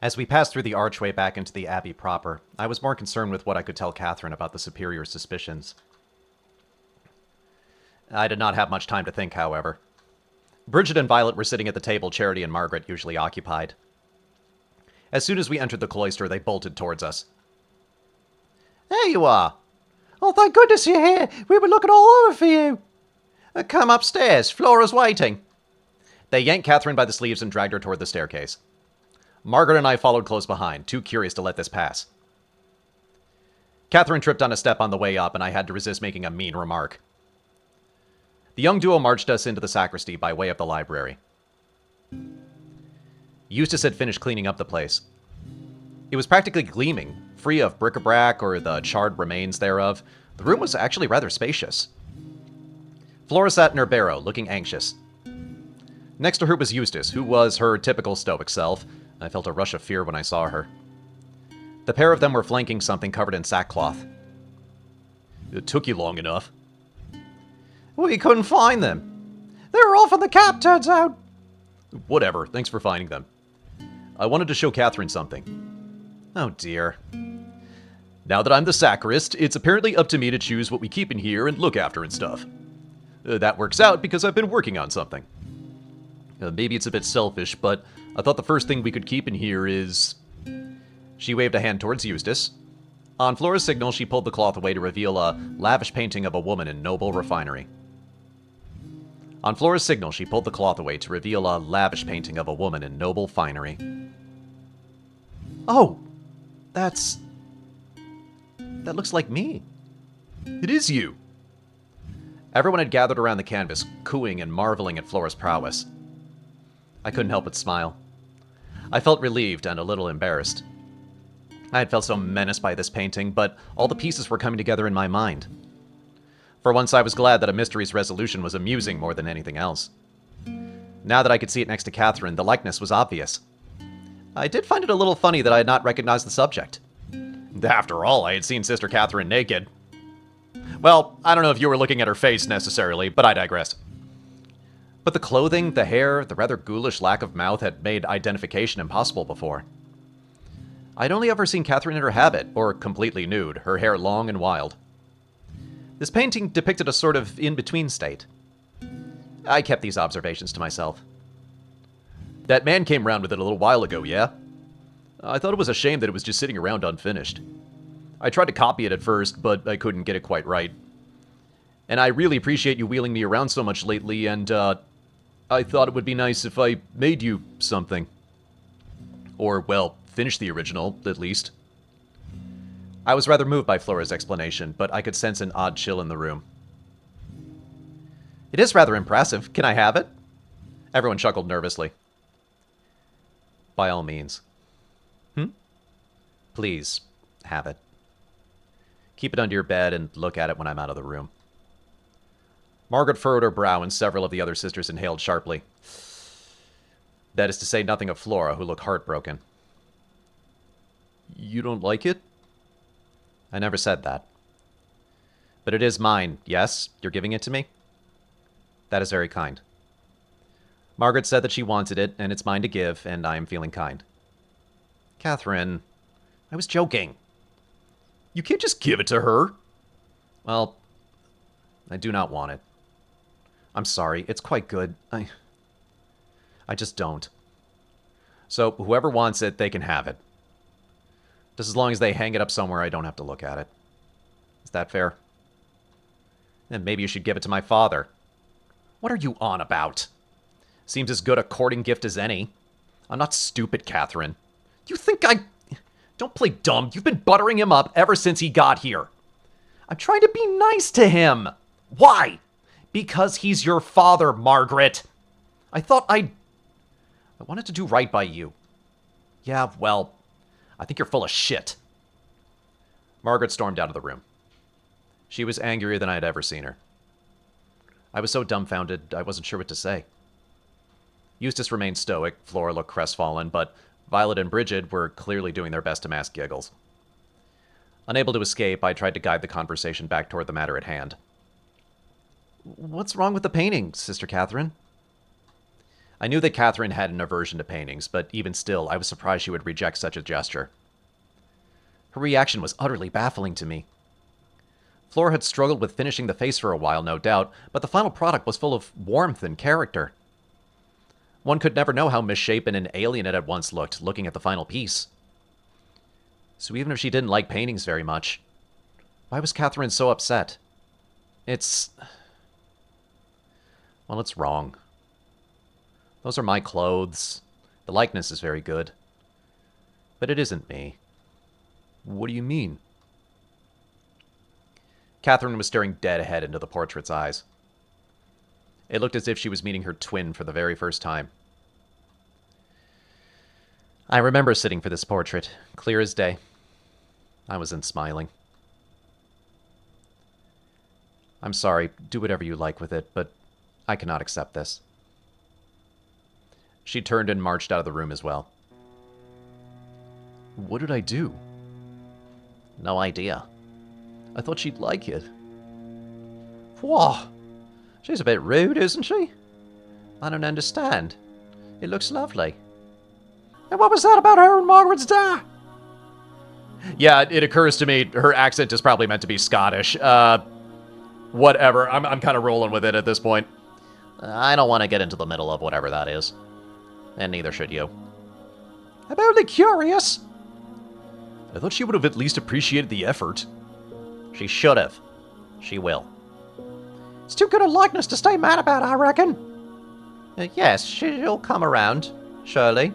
As we passed through the archway back into the Abbey proper, I was more concerned with what I could tell Katherine about the Superior's suspicions. I did not have much time to think, however. Bridget and Violet were sitting at the table Charity and Margaret usually occupied. As soon as we entered the cloister, they bolted towards us. There you are. Oh, thank goodness you're here. We were looking all over for you. Come upstairs. Flora's waiting. They yanked Katherine by the sleeves and dragged her toward the staircase. Margaret and I followed close behind, too curious to let this pass. Katherine tripped on a step on the way up, and I had to resist making a mean remark. The young duo marched us into the sacristy by way of the library. Eustace had finished cleaning up the place. It was practically gleaming, free of bric-a-brac or the charred remains thereof. The room was actually rather spacious. Flora sat in her barrow, looking anxious. Next to her was Eustace, who was her typical stoic self. I felt a rush of fear when I saw her. The pair of them were flanking something covered in sackcloth. It took you long enough. We couldn't find them. They were off in the cab, turns out. Whatever, thanks for finding them. I wanted to show Katherine something. Oh dear. Now that I'm the sacrist, it's apparently up to me to choose what we keep in here and look after and stuff. That works out because I've been working on something. Maybe it's a bit selfish, but I thought the first thing we could keep in here is... She waved a hand towards Eustace. On Flora's signal, she pulled the cloth away to reveal a lavish painting of a woman in noble refinery. On Flora's signal, she pulled the cloth away to reveal a lavish painting of a woman in noble finery. Oh, that looks like me. It is you. Everyone had gathered around the canvas, cooing and marveling at Flora's prowess. I couldn't help but smile. I felt relieved and a little embarrassed. I had felt so menaced by this painting, but all the pieces were coming together in my mind. For once, I was glad that a mystery's resolution was amusing more than anything else. Now that I could see it next to Katherine, the likeness was obvious. I did find it a little funny that I had not recognized the subject. After all, I had seen Sister Katherine naked. Well, I don't know if you were looking at her face necessarily, but I digress. But the clothing, the hair, the rather ghoulish lack of mouth had made identification impossible before. I'd only ever seen Katherine in her habit, or completely nude, her hair long and wild. This painting depicted a sort of in-between state. I kept these observations to myself. That man came round with it a little while ago, yeah? I thought it was a shame that it was just sitting around unfinished. I tried to copy it at first, but I couldn't get it quite right. And I really appreciate you wheeling me around so much lately, and, I thought it would be nice if I made you something. Or, well, finish the original, at least. I was rather moved by Flora's explanation, but I could sense an odd chill in the room. It is rather impressive. Can I have it? Everyone chuckled nervously. By all means. Please, have it. Keep it under your bed and look at it when I'm out of the room. Margaret furrowed her brow, and several of the other sisters inhaled sharply. That is to say nothing of Flora, who looked heartbroken. You don't like it? I never said that. But it is mine, yes? You're giving it to me? That is very kind. Margaret said that she wanted it, and it's mine to give, and I am feeling kind. Katherine, I was joking. You can't just give it to her. Well, I do not want it. I'm sorry, it's quite good. I just don't. So, whoever wants it, they can have it. Just as long as they hang it up somewhere I don't have to look at it. Is that fair? Then maybe you should give it to my father. What are you on about? Seems as good a courting gift as any. I'm not stupid, Katherine. You think I... Don't play dumb. You've been buttering him up ever since he got here. I'm trying to be nice to him. Why? Because he's your father, Margaret. I wanted to do right by you. Yeah, well, I think you're full of shit. Margaret stormed out of the room. She was angrier than I had ever seen her. I was so dumbfounded, I wasn't sure what to say. Eustace remained stoic, Flora looked crestfallen, but Violet and Bridget were clearly doing their best to mask giggles. Unable to escape, I tried to guide the conversation back toward the matter at hand. What's wrong with the painting, Sister Katherine? I knew that Katherine had an aversion to paintings, but even still, I was surprised she would reject such a gesture. Her reaction was utterly baffling to me. Flora had struggled with finishing the face for a while, no doubt, but the final product was full of warmth and character. One could never know how misshapen and alien it had once looked, looking at the final piece. So even if she didn't like paintings very much, why was Katherine so upset? It's wrong. Those are my clothes. The likeness is very good. But it isn't me. What do you mean? Katherine was staring dead ahead into the portrait's eyes. It looked as if she was meeting her twin for the very first time. I remember sitting for this portrait, clear as day. I wasn't smiling. I'm sorry, do whatever you like with it, but I cannot accept this. She turned and marched out of the room as well. What did I do? No idea. I thought she'd like it. Whoa! She's a bit rude, isn't she? I don't understand. It looks lovely. And what was that about her and Margaret's dad? Yeah, it occurs to me her accent is probably meant to be Scottish. Whatever. I'm kind of rolling with it at this point. I don't want to get into the middle of whatever that is. And neither should you. I'm only curious. I thought she would have at least appreciated the effort. She should have. She will. It's too good a likeness to stay mad about, I reckon. Yes, she'll come around, surely.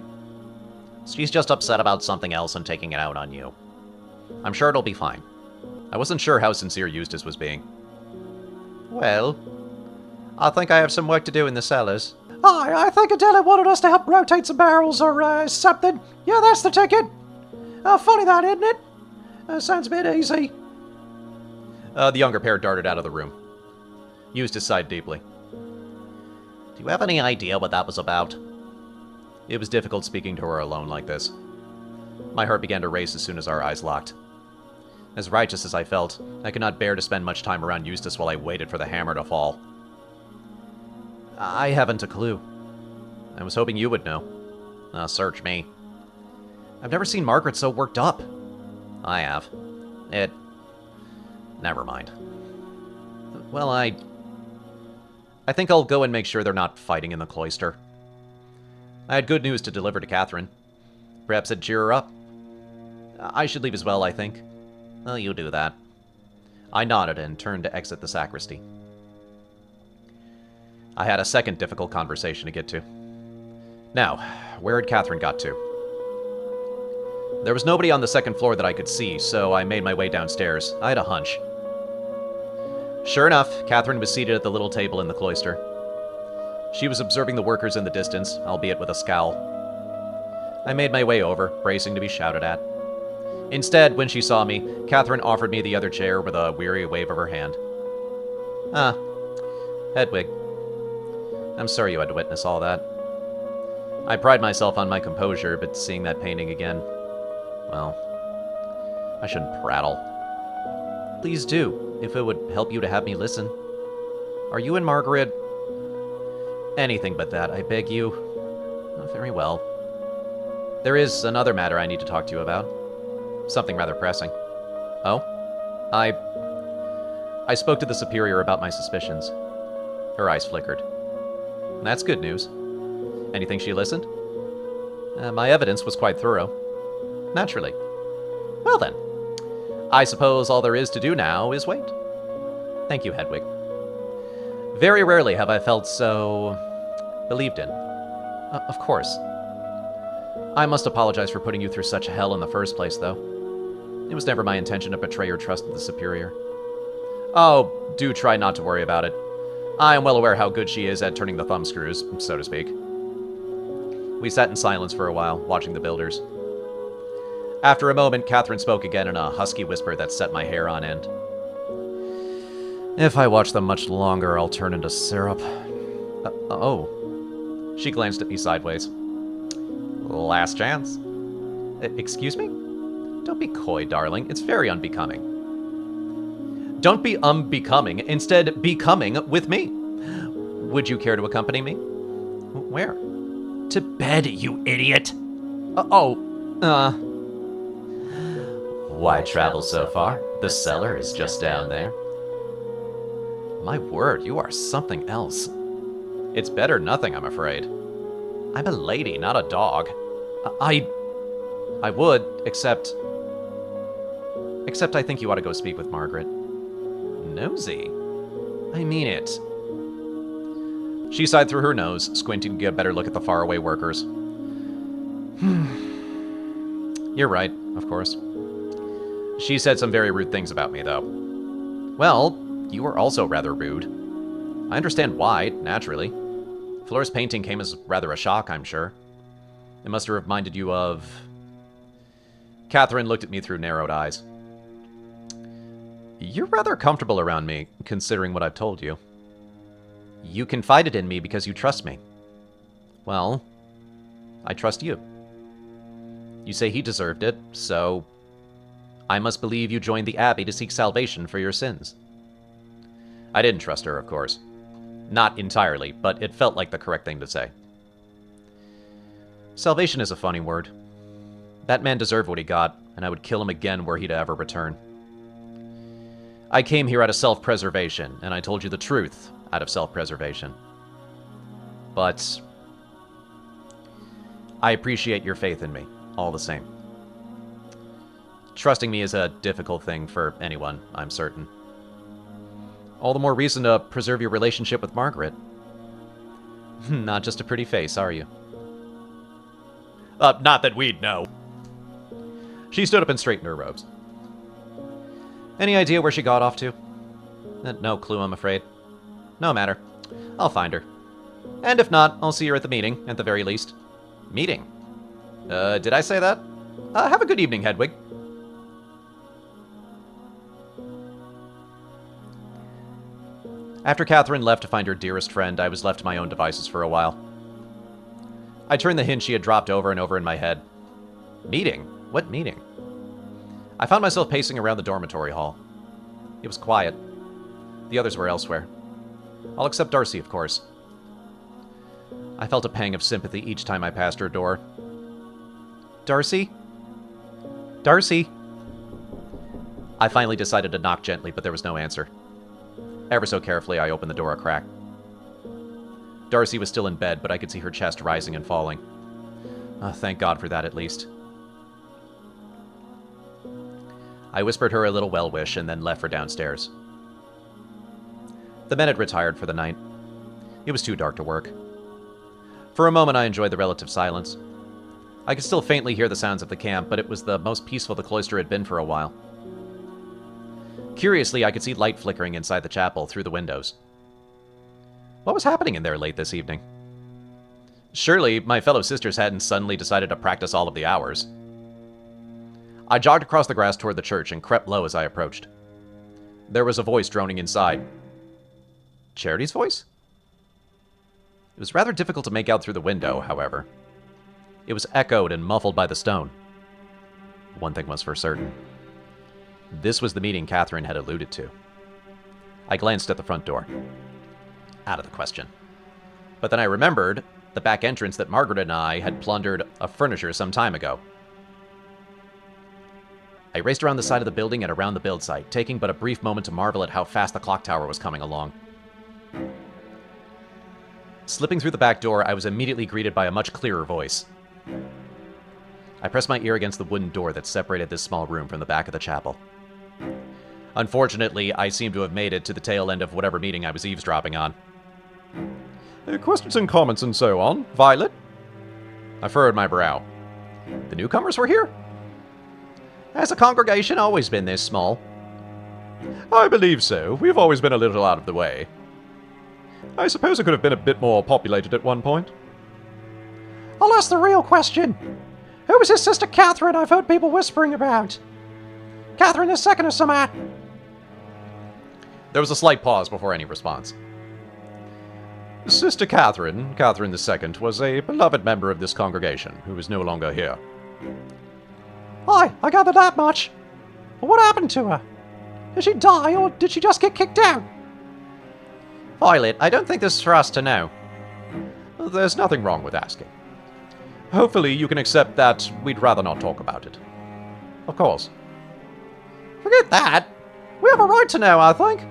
She's just upset about something else and taking it out on you. I'm sure it'll be fine. I wasn't sure how sincere Eustace was being. Well, I think I have some work to do in the cellars. I think Adela wanted us to help rotate some barrels or something. Yeah, that's the ticket. Funny that, isn't it? Sounds a bit easy. The younger pair darted out of the room. Eustace sighed deeply. Do you have any idea what that was about? It was difficult speaking to her alone like this. My heart began to race as soon as our eyes locked. As righteous as I felt, I could not bear to spend much time around Eustace while I waited for the hammer to fall. I haven't a clue. I was hoping you would know. Search me. I've never seen Margaret so worked up. I have. Never mind. Well, I think I'll go and make sure they're not fighting in the cloister. I had good news to deliver to Katherine. Perhaps it'd cheer her up. I should leave as well, I think. Well, you do that. I nodded and turned to exit the sacristy. I had a second difficult conversation to get to. Now, where had Katherine got to? There was nobody on the second floor that I could see, so I made my way downstairs. I had a hunch. Sure enough, Katherine was seated at the little table in the cloister. She was observing the workers in the distance, albeit with a scowl. I made my way over, bracing to be shouted at. Instead, when she saw me, Katherine offered me the other chair with a weary wave of her hand. Hedwig. I'm sorry you had to witness all that. I pride myself on my composure, but seeing that painting again, well, I shouldn't prattle. Please do, if it would help you to have me listen. Are you and Margaret... Anything but that, I beg you. Oh, very well. There is another matter I need to talk to you about. Something rather pressing. Oh? I spoke to the Superior about my suspicions. Her eyes flickered. That's good news. Anything she listened? My evidence was quite thorough. Naturally. Well then, I suppose all there is to do now is wait. Thank you, Hedwig. Very rarely have I felt so... believed in. Of course. I must apologize for putting you through such hell in the first place, though. It was never my intention to betray your trust with the Superior. Oh, do try not to worry about it. I am well aware how good she is at turning the thumbscrews, so to speak. We sat in silence for a while, watching the builders. After a moment, Katherine spoke again in a husky whisper that set my hair on end. If I watch them much longer, I'll turn into syrup. Oh. She glanced at me sideways. Last chance. Excuse me? Don't be coy, darling. It's very unbecoming. Don't be unbecoming. Instead, be coming with me. Would you care to accompany me? Where? To bed, you idiot! Why travel so far? The cellar is just down there. My word, you are something else. It's better than nothing, I'm afraid. I'm a lady, not a dog. I would, except I think you ought to go speak with Margaret. Nosy? I mean it. She sighed through her nose, squinting to get a better look at the faraway workers. You're right, of course. She said some very rude things about me, though. Well, you were also rather rude. I understand why, naturally. Flora's painting came as rather a shock, I'm sure. It must have reminded you of... Katherine looked at me through narrowed eyes. You're rather comfortable around me, considering what I've told you. You confided in me because you trust me. Well, I trust you. You say he deserved it, so... I must believe you joined the Abbey to seek salvation for your sins. I didn't trust her, of course. Not entirely, but it felt like the correct thing to say. Salvation is a funny word. That man deserved what he got, and I would kill him again were he to ever return. I came here out of self-preservation, and I told you the truth out of self-preservation. But I appreciate your faith in me, all the same. Trusting me is a difficult thing for anyone, I'm certain. All the more reason to preserve your relationship with Margaret. Not just a pretty face, are you? Not that we'd know. She stood up and straightened her robes. Any idea where she got off to? No clue, I'm afraid. No matter. I'll find her. And if not, I'll see her at the meeting, at the very least. Meeting? Did I say that? Have a good evening, Hedwig. After Katherine left to find her dearest friend, I was left to my own devices for a while. I turned the hint she had dropped over and over in my head. Meeting? What meeting? I found myself pacing around the dormitory hall. It was quiet. The others were elsewhere. All except Darcy, of course. I felt a pang of sympathy each time I passed her door. Darcy? Darcy? I finally decided to knock gently, but there was no answer. Ever so carefully, I opened the door a crack. Darcy was still in bed, but I could see her chest rising and falling. Thank God for that, at least. I whispered her a little well-wish and then left for downstairs. The men had retired for the night. It was too dark to work. For a moment, I enjoyed the relative silence. I could still faintly hear the sounds of the camp, but it was the most peaceful the cloister had been for a while. Curiously, I could see light flickering inside the chapel through the windows. What was happening in there late this evening? Surely, my fellow sisters hadn't suddenly decided to practice all of the hours. I jogged across the grass toward the church and crept low as I approached. There was a voice droning inside. Charity's voice? It was rather difficult to make out through the window, however. It was echoed and muffled by the stone. One thing was for certain. This was the meeting Katherine had alluded to. I glanced at the front door. Out of the question. But then I remembered the back entrance that Margaret and I had plundered of furniture some time ago. I raced around the side of the building and around the build site, taking but a brief moment to marvel at how fast the clock tower was coming along. Slipping through the back door, I was immediately greeted by a much clearer voice. I pressed my ear against the wooden door that separated this small room from the back of the chapel. Unfortunately, I seemed to have made it to the tail end of whatever meeting I was eavesdropping on. Questions and comments and so on, Violet? I furrowed my brow. The newcomers were here? Has the congregation always been this small? I believe so. We've always been a little out of the way. I suppose it could have been a bit more populated at one point. I'll ask the real question. Who was his sister Katherine I've heard people whispering about? Katherine the Second or something? There was a slight pause before any response. Sister Katherine, Katherine the Second, was a beloved member of this congregation who is no longer here. Aye, I gathered that much. But what happened to her? Did she die, or did she just get kicked out? Violet, I don't think this is for us to know. There's nothing wrong with asking. Hopefully you can accept that we'd rather not talk about it. Of course. Forget that. We have a right to know, I think.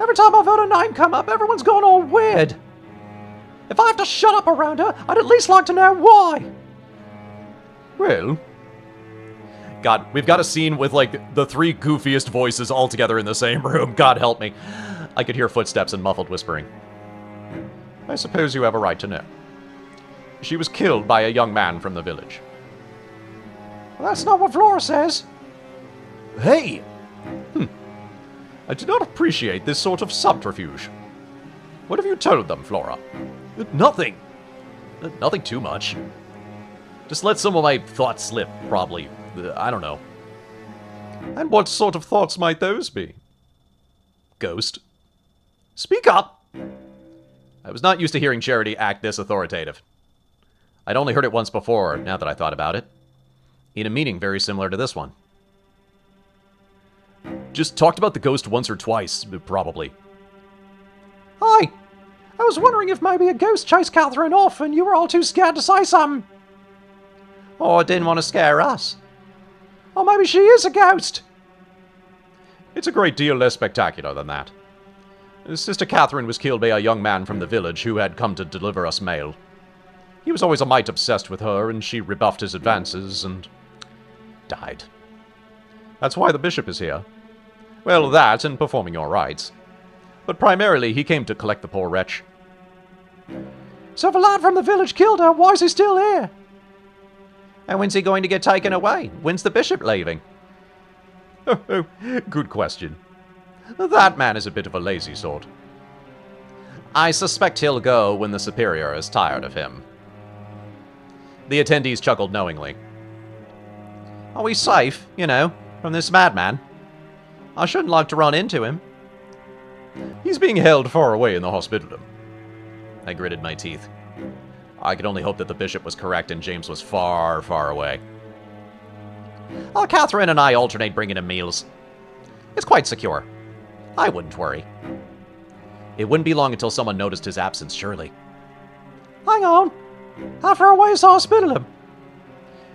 Every time I've heard a name come up, everyone's gone all weird. If I have to shut up around her, I'd at least like to know why. Well... God, we've got a scene with, like, the three goofiest voices all together in the same room. God help me. I could hear footsteps and muffled whispering. I suppose you have a right to know. She was killed by a young man from the village. Well, that's not what Flora says. Hey! I do not appreciate this sort of subterfuge. What have you told them, Flora? Nothing. Nothing too much. Just let some of my thoughts slip, probably. I don't know. And what sort of thoughts might those be? Ghost? Speak up! I was not used to hearing Charity act this authoritative. I'd only heard it once before, now that I thought about it. In a meeting very similar to this one. Just talked about the ghost once or twice, probably. Hi. I was wondering if maybe a ghost chased Katherine off and you were all too scared to say something. Or didn't want to scare us. Or maybe she is a ghost. It's a great deal less spectacular than that. Sister Katherine was killed by a young man from the village who had come to deliver us mail. He was always a mite obsessed with her, and she rebuffed his advances and died. That's why the bishop is here. Well, that and performing your rites. But primarily, he came to collect the poor wretch. So if a lad from the village killed her, why is he still here? And when's he going to get taken away? When's the bishop leaving? Oh, good question. That man is a bit of a lazy sort. I suspect he'll go when the superior is tired of him. The attendees chuckled knowingly. Are we safe, from this madman? I shouldn't like to run into him. He's being held far away in the hospitalum. I gritted my teeth. I could only hope that the bishop was correct and James was far, far away. Katherine and I alternate bringing him meals. It's quite secure. I wouldn't worry. It wouldn't be long until someone noticed his absence, surely. Hang on. How far away is the hospitalum?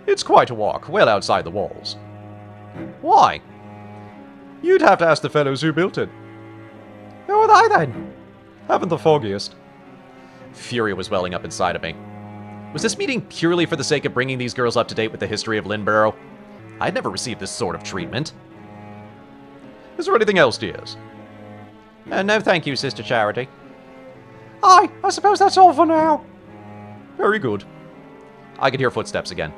It's quite a walk, well outside the walls. Why? You'd have to ask the fellows who built it. Who are they, then? Haven't the foggiest. Fury was welling up inside of me. Was this meeting purely for the sake of bringing these girls up to date with the history of Lynborough? I'd never received this sort of treatment. Is there anything else, dears? No, thank you, Sister Charity. I suppose that's all for now. Very good. I could hear footsteps again.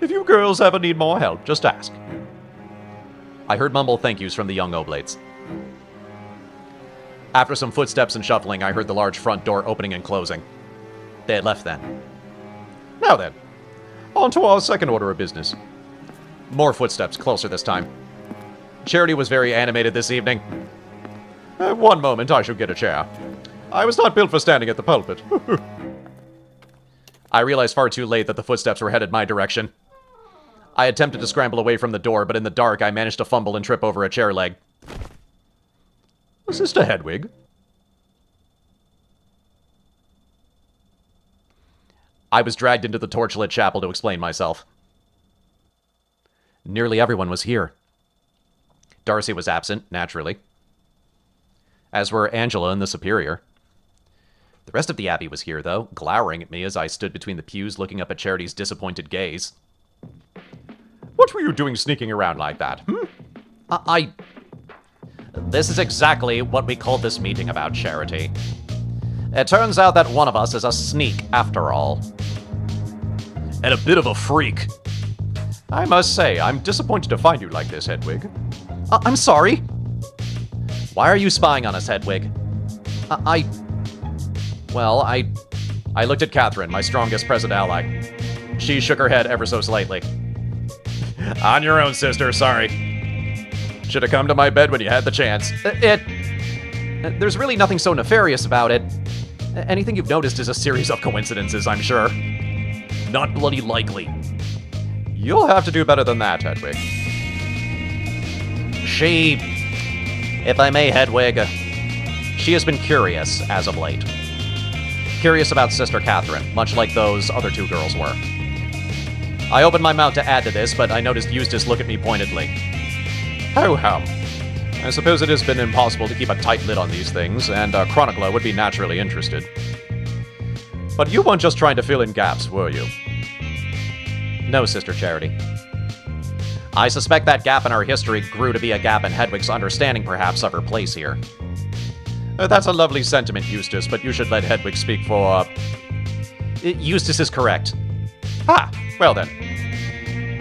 If you girls ever need more help, just ask. I heard mumble thank yous from the young oblates. After some footsteps and shuffling, I heard the large front door opening and closing. They had left then. Now then, on to our second order of business. More footsteps, closer this time. Charity was very animated this evening. One moment, I shall get a chair. I was not built for standing at the pulpit. I realized far too late that the footsteps were headed my direction. I attempted to scramble away from the door, but in the dark, I managed to fumble and trip over a chair leg. Sister Hedwig? I was dragged into the torchlit chapel to explain myself. Nearly everyone was here. Darcy was absent, naturally. As were Angela and the Superior. The rest of the Abbey was here, though, glowering at me as I stood between the pews looking up at Charity's disappointed gaze. What were you doing sneaking around like that, This is exactly what we called this meeting about, Charity. It turns out that one of us is a sneak, after all. And a bit of a freak. I must say, I'm disappointed to find you like this, Hedwig. I'm sorry. Why are you spying on us, Hedwig? Well, I looked at Katherine, my strongest present ally. She shook her head ever so slightly. On your own, sister, sorry. Should have come to my bed when you had the chance. There's really nothing so nefarious about it. Anything you've noticed is a series of coincidences, I'm sure. Not bloody likely. You'll have to do better than that, Hedwig. If I may, Hedwig, she has been curious as of late. curious about Sister Katherine, much like those other two girls were. I opened my mouth to add to this, but I noticed Eustace look at me pointedly. Ho-hum. I suppose it has been impossible to keep a tight lid on these things, and a chronicler would be naturally interested. But you weren't just trying to fill in gaps, were you? No, Sister Charity. I suspect that gap in our history grew to be a gap in Hedwig's understanding, perhaps, of her place here. That's a lovely sentiment, Eustace, but you should let Hedwig speak for... Eustace is correct. Ah, well then.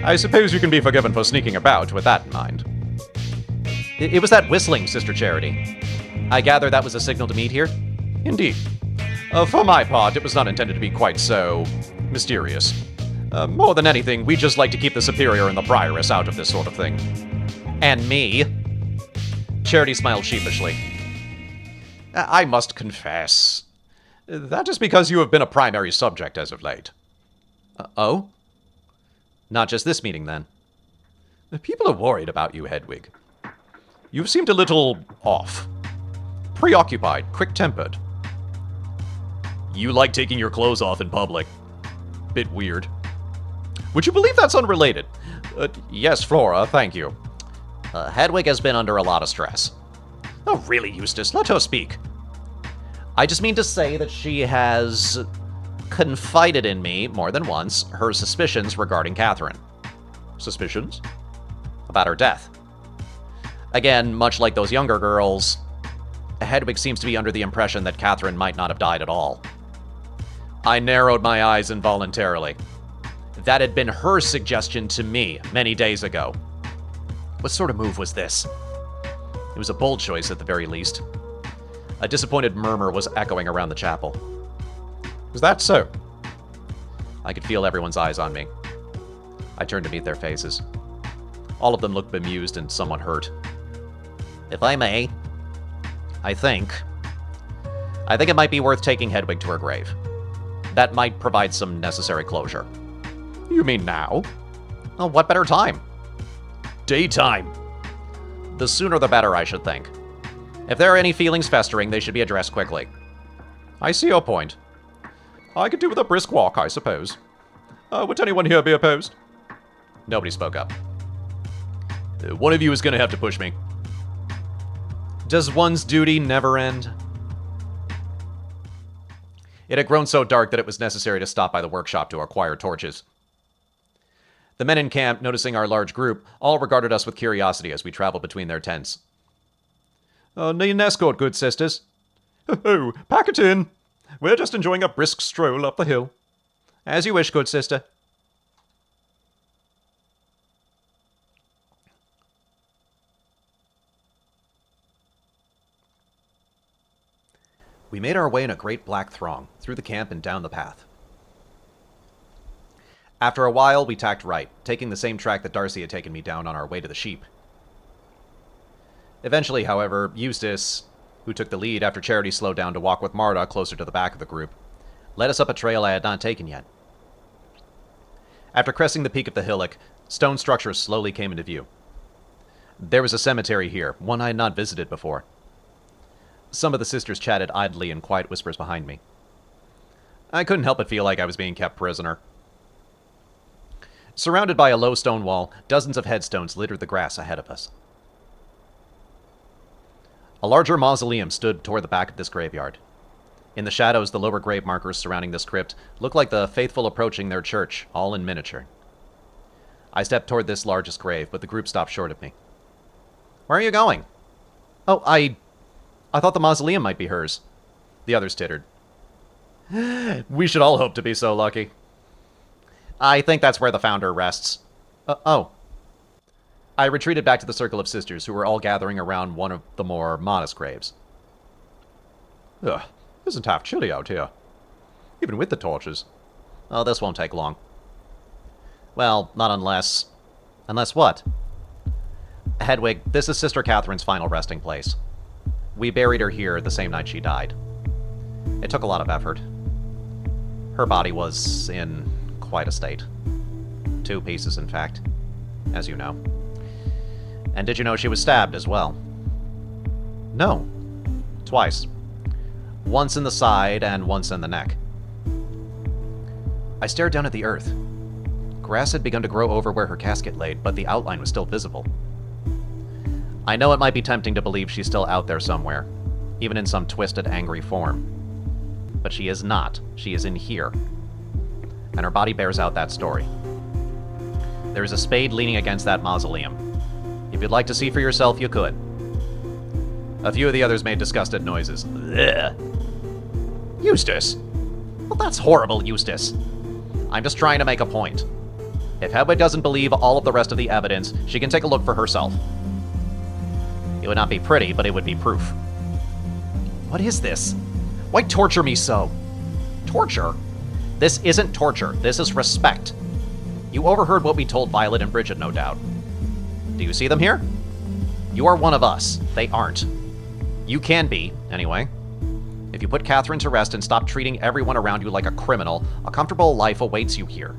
I suppose you can be forgiven for sneaking about with that in mind. It was that whistling, Sister Charity. I gather that was a signal to meet here? Indeed. For my part, it was not intended to be quite so... mysterious. More than anything, we just like to keep the Superior and the Prioress out of this sort of thing. And me? Charity smiled sheepishly. I must confess, that is because you have been a primary subject as of late. Oh? Not just this meeting, then. People are worried about you, Hedwig. You've seemed a little off. Preoccupied, quick-tempered. You like taking your clothes off in public. Bit weird. Would you believe that's unrelated? Yes, Flora, thank you. Hedwig has been under a lot of stress. Oh, really, Eustace? Let her speak. I just mean to say that she has confided in me, more than once, her suspicions regarding Katherine. Suspicions? About her death. Again, much like those younger girls, Hedwig seems to be under the impression that Katherine might not have died at all. I narrowed my eyes involuntarily. That had been her suggestion to me many days ago. What sort of move was this? It was a bold choice at the very least. A disappointed murmur was echoing around the chapel. Was that so? I could feel everyone's eyes on me. I turned to meet their faces. All of them looked bemused and somewhat hurt. If I may, I think it might be worth taking Hedwig to her grave. That might provide some necessary closure. You mean now? Oh, what better time? Daytime. The sooner the better, I should think. If there are any feelings festering, they should be addressed quickly. I see your point. I could do with a brisk walk, I suppose. Would anyone here be opposed? Nobody spoke up. One of you is going to have to push me. Does one's duty never end? It had grown so dark that it was necessary to stop by the workshop to acquire torches. The men in camp, noticing our large group, all regarded us with curiosity as we traveled between their tents. Need an escort, good sisters? Oh, pack it in. We're just enjoying a brisk stroll up the hill. As you wish, good sister. We made our way in a great black throng, through the camp and down the path. After a while, we tacked right, taking the same track that Darcy had taken me down on our way to the sheep. Eventually, however, Eustace, who took the lead after Charity slowed down to walk with Marta closer to the back of the group, led us up a trail I had not taken yet. After cresting the peak of the hillock, stone structures slowly came into view. There was a cemetery here, one I had not visited before. Some of the sisters chatted idly in quiet whispers behind me. I couldn't help but feel like I was being kept prisoner. Surrounded by a low stone wall, dozens of headstones littered the grass ahead of us. A larger mausoleum stood toward the back of this graveyard. In the shadows, the lower grave markers surrounding this crypt looked like the faithful approaching their church, all in miniature. I stepped toward this largest grave, but the group stopped short of me. Where are you going? Oh, I thought the mausoleum might be hers. The others tittered. We should all hope to be so lucky. I think that's where the founder rests. Oh. I retreated back to the circle of sisters who were all gathering around one of the more modest graves. Ugh, isn't half chilly out here. Even with the torches. Oh, this won't take long. Well, not unless... Unless what? Hedwig, this is Sister Katherine's final resting place. We buried her here the same night she died. It took a lot of effort. Her body was in quite a state. 2 pieces, in fact, as you know. And did you know she was stabbed as well? No. Twice. once in the side and once in the neck. I stared down at the earth. Grass had begun to grow over where her casket laid, but the outline was still visible. I know it might be tempting to believe she's still out there somewhere, even in some twisted, angry form. But she is not. She is in here. And her body bears out that story. There is a spade leaning against that mausoleum. If you'd like to see for yourself, you could. A few of the others made disgusted noises. Ugh. Eustace! Well, that's horrible, Eustace. I'm just trying to make a point. If Hedwig doesn't believe all of the rest of the evidence, she can take a look for herself. It would not be pretty, but it would be proof. What is this? Why torture me so? Torture? This isn't torture. This is respect. You overheard what we told Violet and Bridget, no doubt. Do you see them here? You are one of us. They aren't. You can be, anyway. If you put Katherine to rest and stop treating everyone around you like a criminal, a comfortable life awaits you here.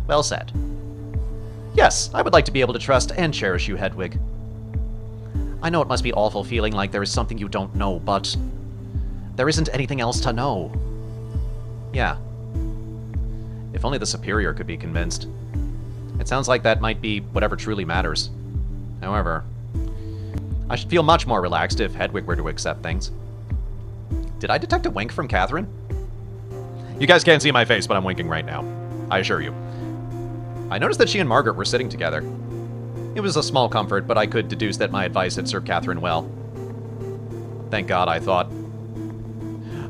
Well said. Yes, I would like to be able to trust and cherish you, Hedwig. I know it must be awful feeling like there is something you don't know, but there isn't anything else to know. Yeah. If only the Superior could be convinced. It sounds like that might be whatever truly matters. However, I should feel much more relaxed if Hedwig were to accept things. Did I detect a wink from Katherine? You guys can't see my face, but I'm winking right now. I assure you. I noticed that she and Margaret were sitting together. It was a small comfort, but I could deduce that my advice had served Katherine well. Thank God, I thought.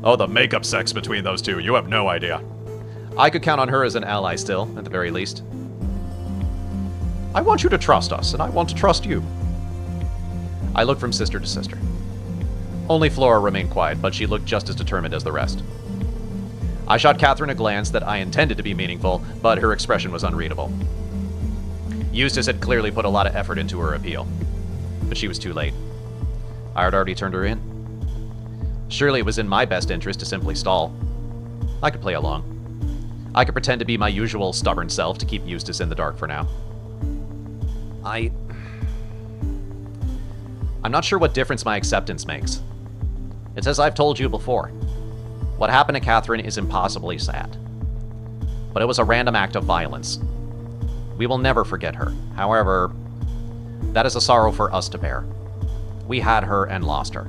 Oh, the makeup sex between those two. You have no idea. I could count on her as an ally still, at the very least. I want you to trust us, and I want to trust you. I looked from sister to sister. Only Flora remained quiet, but she looked just as determined as the rest. I shot Katherine a glance that I intended to be meaningful, but her expression was unreadable. Eustace had clearly put a lot of effort into her appeal, but she was too late. I had already turned her in. Surely it was in my best interest to simply stall. I could play along. I could pretend to be my usual stubborn self to keep Eustace in the dark for now. I'm not sure what difference my acceptance makes. It's as I've told you before. What happened to Katherine is impossibly sad. But it was a random act of violence. We will never forget her. However, that is a sorrow for us to bear. We had her and lost her.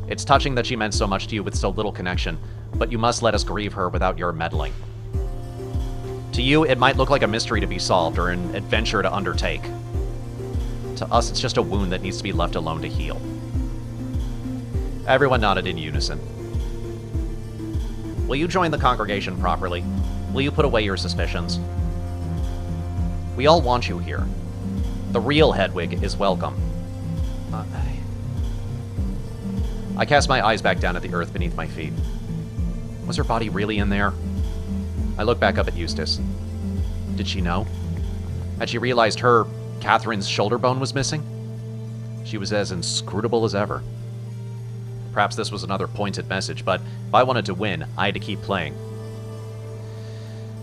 It's touching that she meant so much to you with so little connection, but you must let us grieve her without your meddling. To you, it might look like a mystery to be solved or an adventure to undertake. To us, it's just a wound that needs to be left alone to heal. Everyone nodded in unison. Will you join the congregation properly? Will you put away your suspicions? We all want you here. The real Hedwig is welcome. I cast my eyes back down at the earth beneath my feet. Was her body really in there? I looked back up at Eustace. Did she know? Had she realized Katherine's shoulder bone was missing? She was as inscrutable as ever. Perhaps this was another pointed message, but if I wanted to win, I had to keep playing.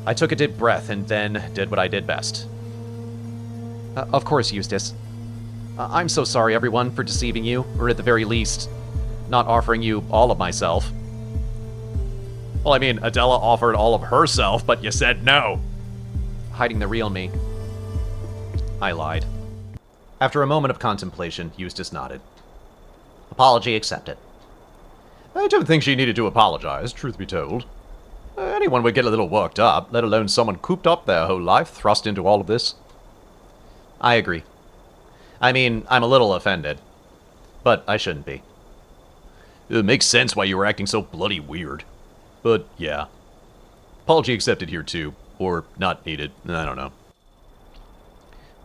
I took a deep breath and then did what I did best. Of course, Eustace. I'm so sorry, everyone, for deceiving you, or at the very least, not offering you all of myself. Well, I mean, Adela offered all of herself, but you said no. Hiding the real me. I lied. After a moment of contemplation, Eustace nodded. Apology accepted. I don't think she needed to apologize, truth be told. Anyone would get a little worked up, let alone someone cooped up their whole life, thrust into all of this. I agree. I mean, I'm a little offended. But I shouldn't be. It makes sense why you were acting so bloody weird. But, yeah. Apology accepted here, too. Or not needed. I don't know.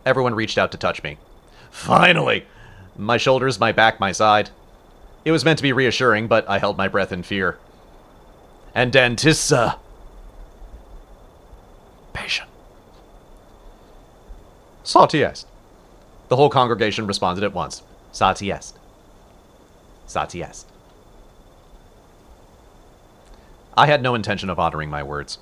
Everyone reached out to touch me. Finally! My shoulders, my back, my side. It was meant to be reassuring, but I held my breath in fear. And Dentissa. Patient. Satiest. The whole congregation responded at once. Satiest. Satiest. I had no intention of honoring my words.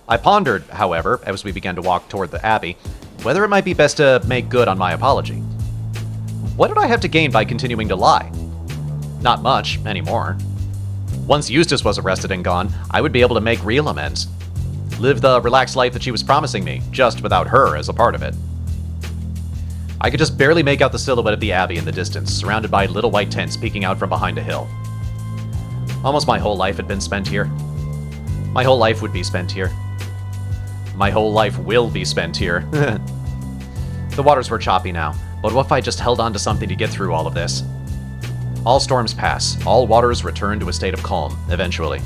I pondered, however, as we began to walk toward the Abbey, whether it might be best to make good on my apology. What did I have to gain by continuing to lie? Not much, anymore. Once Eustace was arrested and gone, I would be able to make real amends. Live the relaxed life that she was promising me, just without her as a part of it. I could just barely make out the silhouette of the Abbey in the distance, surrounded by little white tents peeking out from behind a hill. Almost my whole life had been spent here. My whole life would be spent here. My whole life will be spent here. The waters were choppy now, but what if I just held on to something to get through all of this? All storms pass, all waters return to a state of calm, eventually.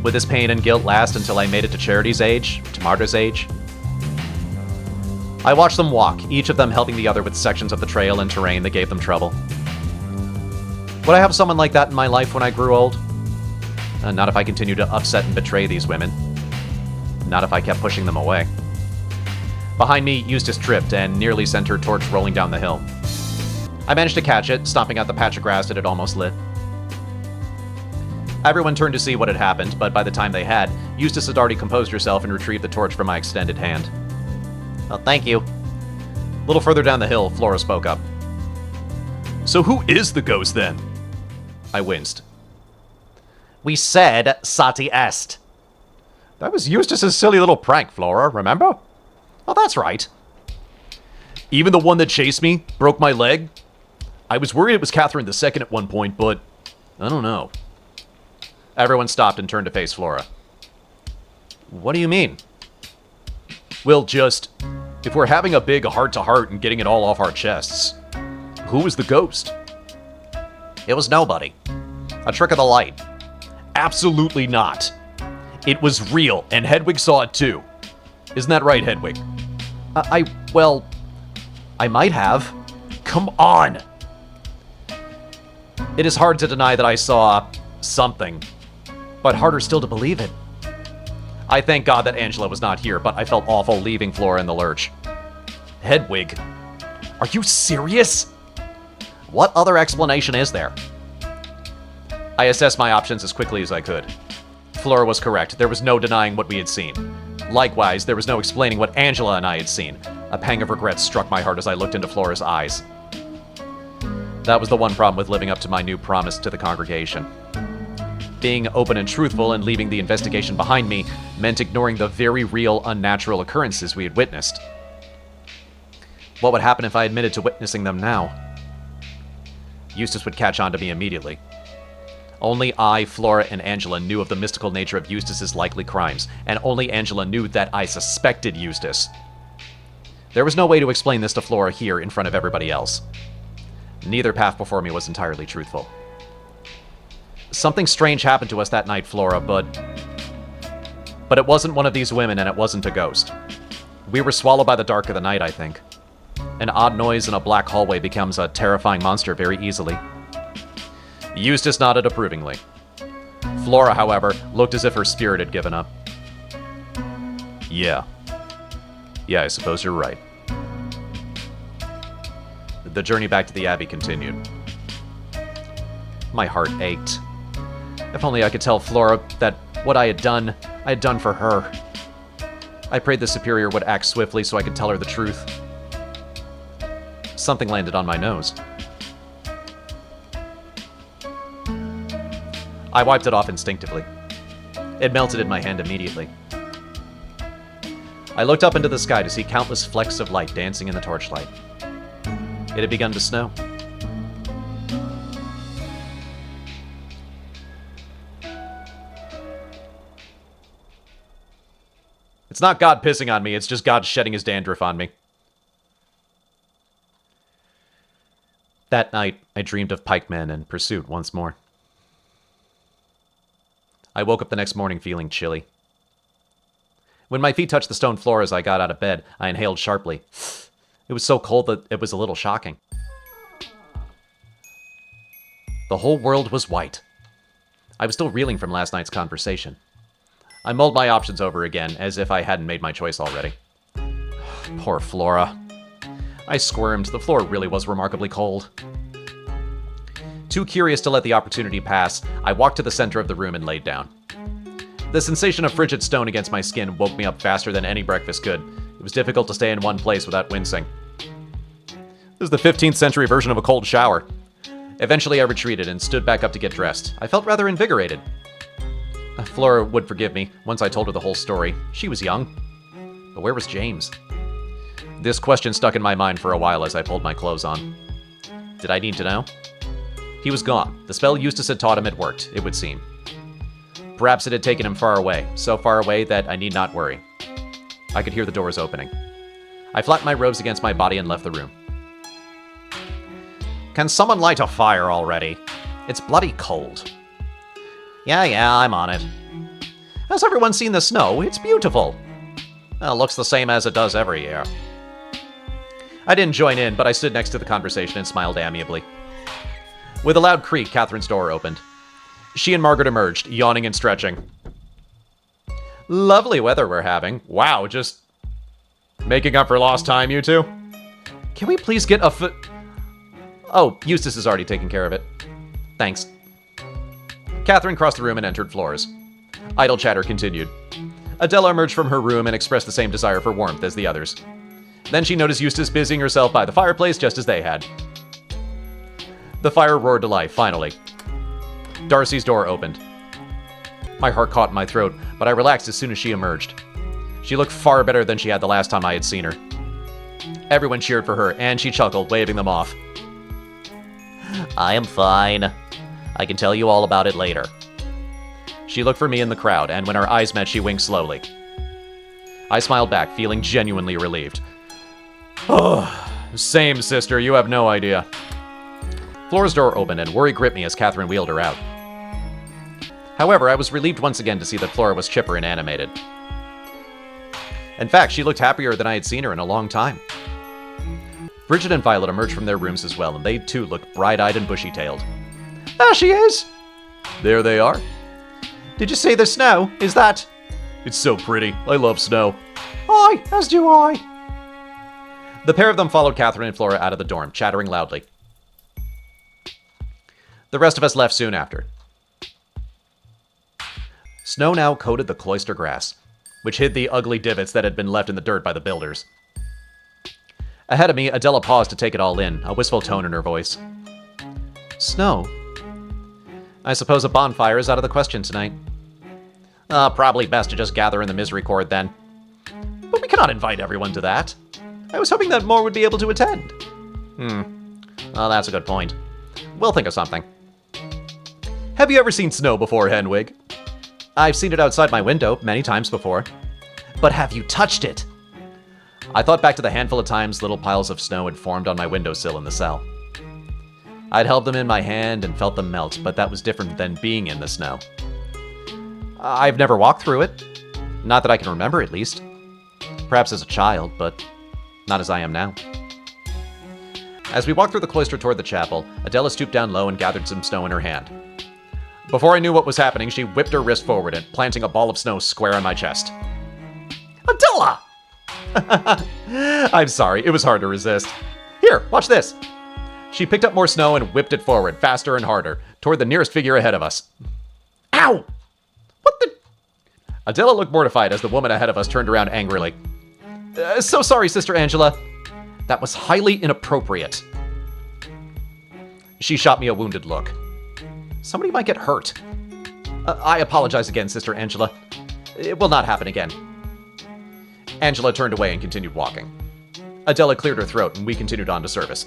Would this pain and guilt last until I made it to Charity's age, to Marta's age? I watched them walk, each of them helping the other with sections of the trail and terrain that gave them trouble. Would I have someone like that in my life when I grew old? Not if I continued to upset and betray these women. Not if I kept pushing them away. Behind me, Eustace tripped and nearly sent her torch rolling down the hill. I managed to catch it, stomping out the patch of grass it had almost lit. Everyone turned to see what had happened, but by the time they had, Eustace had already composed herself and retrieved the torch from my extended hand. "Oh, thank you." A little further down the hill, Flora spoke up. "So who is the ghost, then?" I winced. "We said Sati est." "That was Eustace's silly little prank, Flora, remember?" "Oh, that's right." "Even the one that chased me, broke my leg? I was worried it was Katherine II at one point, but I don't know." Everyone stopped and turned to face Flora. "What do you mean?" "Well, just, if we're having a big heart-to-heart and getting it all off our chests, who was the ghost?" "It was nobody. A trick of the light." "Absolutely not. It was real, and Hedwig saw it too. Isn't that right, Hedwig?" Well, I might have." "Come on!" It is hard to deny that I saw something, but harder still to believe it. I thank God that Angela was not here, but I felt awful leaving Flora in the lurch. "Hedwig? Are you serious?" "What other explanation is there?" I assessed my options as quickly as I could. Flora was correct. There was no denying what we had seen. Likewise, there was no explaining what Angela and I had seen. A pang of regret struck my heart as I looked into Flora's eyes. That was the one problem with living up to my new promise to the congregation. Being open and truthful and leaving the investigation behind me meant ignoring the very real, unnatural occurrences we had witnessed. What would happen if I admitted to witnessing them now? Eustace would catch on to me immediately. Only I, Flora, and Angela knew of the mystical nature of Eustace's likely crimes, and only Angela knew that I suspected Eustace. There was no way to explain this to Flora here in front of everybody else. Neither path before me was entirely truthful. Something strange happened to us that night, Flora, but it wasn't one of these women, and it wasn't a ghost. We were swallowed by the dark of the night, I think. An odd noise in a black hallway becomes a terrifying monster very easily. Eustace nodded approvingly. Flora, however, looked as if her spirit had given up. Yeah, I suppose you're right." The journey back to the Abbey continued. My heart ached. If only I could tell Flora that what I had done for her. I prayed the Superior would act swiftly so I could tell her the truth. Something landed on my nose. I wiped it off instinctively. It melted in my hand immediately. I looked up into the sky to see countless flecks of light dancing in the torchlight. It had begun to snow. It's not God pissing on me, it's just God shedding his dandruff on me. That night, I dreamed of pikemen and pursuit once more. I woke up the next morning feeling chilly. When my feet touched the stone floor as I got out of bed, I inhaled sharply. It was so cold that it was a little shocking. The whole world was white. I was still reeling from last night's conversation. I mulled my options over again, as if I hadn't made my choice already. Poor Flora. I squirmed. The floor really was remarkably cold. Too curious to let the opportunity pass, I walked to the center of the room and laid down. The sensation of frigid stone against my skin woke me up faster than any breakfast could. It was difficult to stay in one place without wincing. This is the 15th century version of a cold shower. Eventually, I retreated and stood back up to get dressed. I felt rather invigorated. Flora would forgive me once I told her the whole story. She was young. But where was James? This question stuck in my mind for a while as I pulled my clothes on. Did I need to know? He was gone. The spell Eustace had taught him had worked, it would seem. Perhaps it had taken him far away, so far away that I need not worry. I could hear the doors opening. I flattened my robes against my body and left the room. Can someone light a fire already? It's bloody cold. Yeah, I'm on it. Has everyone seen the snow? It's beautiful. Well, looks the same as it does every year. I didn't join in, but I stood next to the conversation and smiled amiably. With a loud creak, Katherine's door opened. She and Margaret emerged, yawning and stretching. Lovely weather we're having. Wow, just making up for lost time, you two? Can we please get a Oh, Eustace is already taking care of it. Thanks. Katherine crossed the room and entered Flora's. Idle chatter continued. Adela emerged from her room and expressed the same desire for warmth as the others. Then she noticed Eustace busying herself by the fireplace just as they had. The fire roared to life, finally. Darcy's door opened. My heart caught in my throat, but I relaxed as soon as she emerged. She looked far better than she had the last time I had seen her. Everyone cheered for her, and she chuckled, waving them off. I am fine. I can tell you all about it later. She looked for me in the crowd, and when our eyes met, she winked slowly. I smiled back, feeling genuinely relieved. Oh, same, sister. You have no idea. Flora's door opened, and worry gripped me as Katherine wheeled her out. However, I was relieved once again to see that Flora was chipper and animated. In fact, she looked happier than I had seen her in a long time. Bridget and Violet emerged from their rooms as well, and they too looked bright-eyed and bushy-tailed. There she is! There they are. Did you see the snow? Is that... It's so pretty. I love snow. Aye, as do I. The pair of them followed Katherine and Flora out of the dorm, chattering loudly. The rest of us left soon after. Snow now coated the cloister grass, which hid the ugly divots that had been left in the dirt by the builders. Ahead of me, Adela paused to take it all in, a wistful tone in her voice. Snow? I suppose a bonfire is out of the question tonight. Probably best to just gather in the Misericorde then. But we cannot invite everyone to that. I was hoping that more would be able to attend. Well, that's a good point. We'll think of something. Have you ever seen snow before, Henwig? I've seen it outside my window many times before. But have you touched it? I thought back to the handful of times little piles of snow had formed on my windowsill in the cell. I'd held them in my hand and felt them melt, but that was different than being in the snow. I've never walked through it. Not that I can remember, at least. Perhaps as a child, but not as I am now. As we walked through the cloister toward the chapel, Adela stooped down low and gathered some snow in her hand. Before I knew what was happening, she whipped her wrist forward and planting a ball of snow square on my chest. Adela! I'm sorry, it was hard to resist. Here, watch this. She picked up more snow and whipped it forward, faster and harder, toward the nearest figure ahead of us. Ow! What the... Adela looked mortified as the woman ahead of us turned around angrily. So sorry, Sister Angela. That was highly inappropriate. She shot me a wounded look. Somebody might get hurt. I apologize again, Sister Angela. It will not happen again. Angela turned away and continued walking. Adela cleared her throat, and we continued on to service.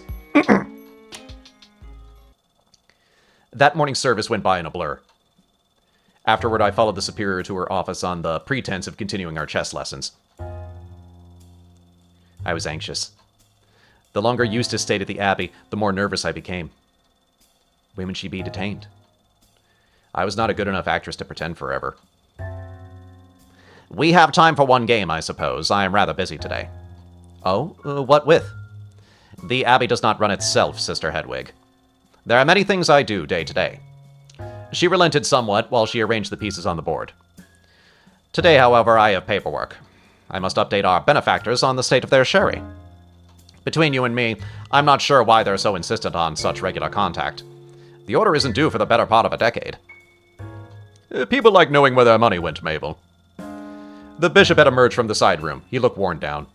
That morning's service went by in a blur. Afterward, I followed the superior to her office on the pretense of continuing our chess lessons. I was anxious. The longer Eustace stayed at the Abbey, the more nervous I became. When would she be detained? I was not a good enough actress to pretend forever. We have time for one game, I suppose. I am rather busy today. Oh? What with? The Abbey does not run itself, Sister Hedwig. There are many things I do day to day. She relented somewhat while she arranged the pieces on the board. Today, however, I have paperwork. I must update our benefactors on the state of their sherry. Between you and me, I'm not sure why they're so insistent on such regular contact. The order isn't due for the better part of a decade. People like knowing where their money went, Mabel. The bishop had emerged from the side room. He looked worn down.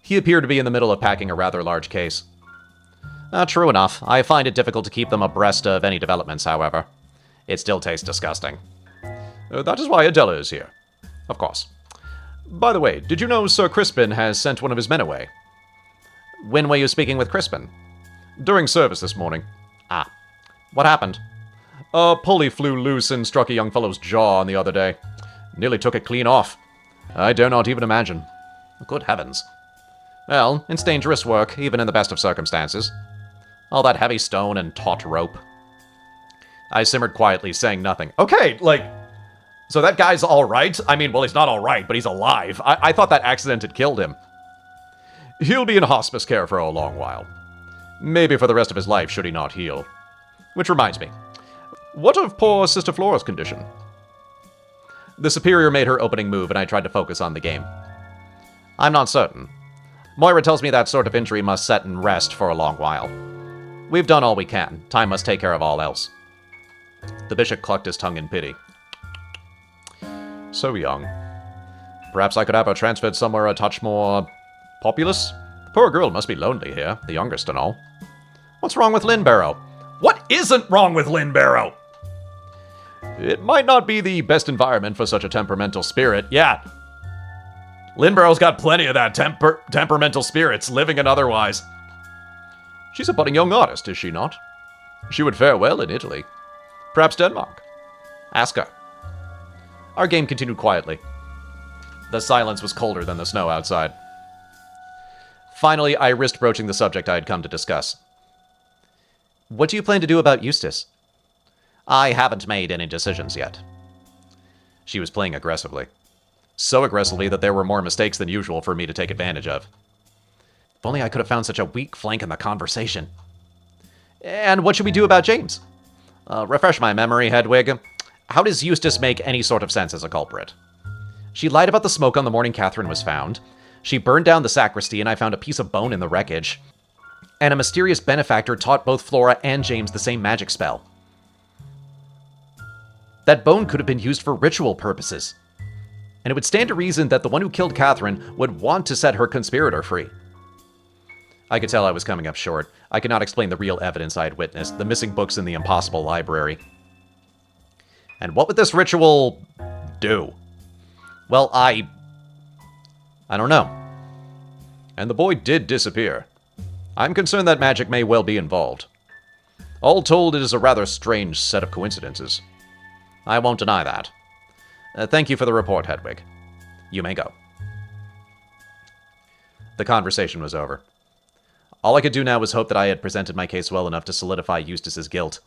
He appeared to be in the middle of packing a rather large case. True enough. I find it difficult to keep them abreast of any developments, however. It still tastes disgusting. That is why Adela is here. Of course. By the way, did you know Sir Crispin has sent one of his men away? When were you speaking with Crispin? During service this morning. Ah. What happened? A pulley flew loose and struck a young fellow's jaw on the other day. Nearly took it clean off. I dare not even imagine. Good heavens. Well, it's dangerous work, even in the best of circumstances. All that heavy stone and taut rope. I simmered quietly, saying nothing. Okay, so that guy's alright? I mean, well, he's not alright, but he's alive. I thought that accident had killed him. He'll be in hospice care for a long while. Maybe for the rest of his life, should he not heal. Which reminds me. What of poor Sister Flora's condition? The Superior made her opening move, and I tried to focus on the game. I'm not certain. Moira tells me that sort of injury must set and rest for a long while. We've done all we can. Time must take care of all else. The bishop clucked his tongue in pity. So young. Perhaps I could have her transferred somewhere a touch more populous? The poor girl must be lonely here, the youngest and all. What's wrong with Lynn Barrow? What isn't wrong with Lynn Barrow? It might not be the best environment for such a temperamental spirit. Yeah. Lynn Barrow's got plenty of that temperamental spirits, living and otherwise. She's a budding young artist, is she not? She would fare well in Italy. Perhaps Denmark. Ask her. Our game continued quietly. The silence was colder than the snow outside. Finally, I risked broaching the subject I had come to discuss. What do you plan to do about Eustace? I haven't made any decisions yet. She was playing aggressively. So aggressively that there were more mistakes than usual for me to take advantage of. If only I could have found such a weak flank in the conversation. And what should we do about James? Refresh my memory, Hedwig. How does Eustace make any sort of sense as a culprit? She lied about the smoke on the morning Katherine was found. She burned down the sacristy, and I found a piece of bone in the wreckage. And a mysterious benefactor taught both Flora and James the same magic spell. That bone could have been used for ritual purposes. And it would stand to reason that the one who killed Katherine would want to set her conspirator free. I could tell I was coming up short. I could not explain the real evidence I had witnessed, the missing books in the impossible library. And what would this ritual do? Well, I don't know. And the boy did disappear. I'm concerned that magic may well be involved. All told, it is a rather strange set of coincidences. I won't deny that. Thank you for the report, Hedwig. You may go. The conversation was over. All I could do now was hope that I had presented my case well enough to solidify Eustace's guilt.